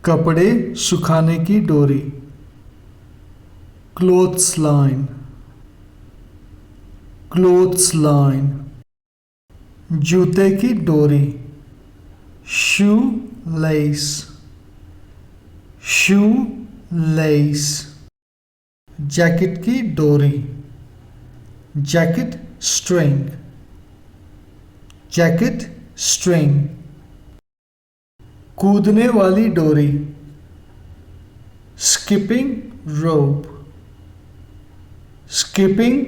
कपड़े सुखाने की डोरी, क्लोथ्सलाइन, क्लोथ्सलाइन। जूते की डोरी, शू लेस, शू लेस। जैकेट की डोरी, जैकेट स्ट्रिंग, जैकेट स्ट्रिंग। कूदने वाली डोरी, स्किपिंग रोप, स्किपिंग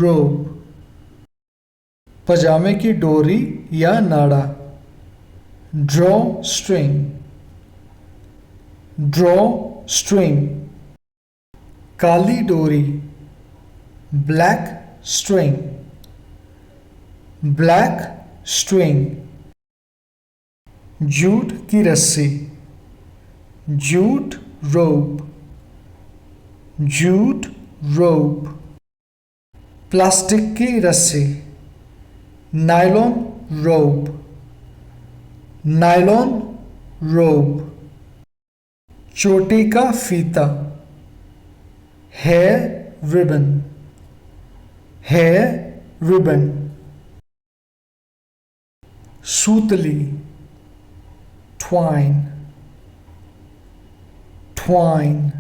रोप। पजामे की डोरी या नाड़ा, ड्रॉ स्ट्रिंग, ड्रॉ स्ट्रिंग। काली डोरी, ब्लैक स्ट्रिंग, ब्लैक स्ट्रिंग। जूट की रस्सी, jute rope, jute rope. Plastic की रस्सी, नायलॉन रोप, नायलॉन रोप। चोटी का फीता, हेयर रिबन, हेयर रिबन। सूतली, ट्वाइन, ट्वाइन।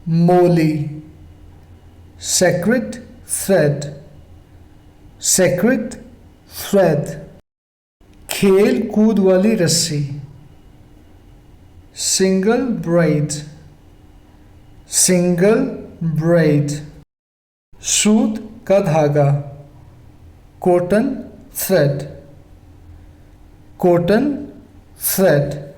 मोली, सेक्रेट थ्रेड, सेक्रेट थ्रेड। खेल कूद वाली रस्सी, सिंगल ब्रेड, सिंगल ब्रेड। सूत का धागा, कॉटन थ्रेड, कॉटन थ्रेड।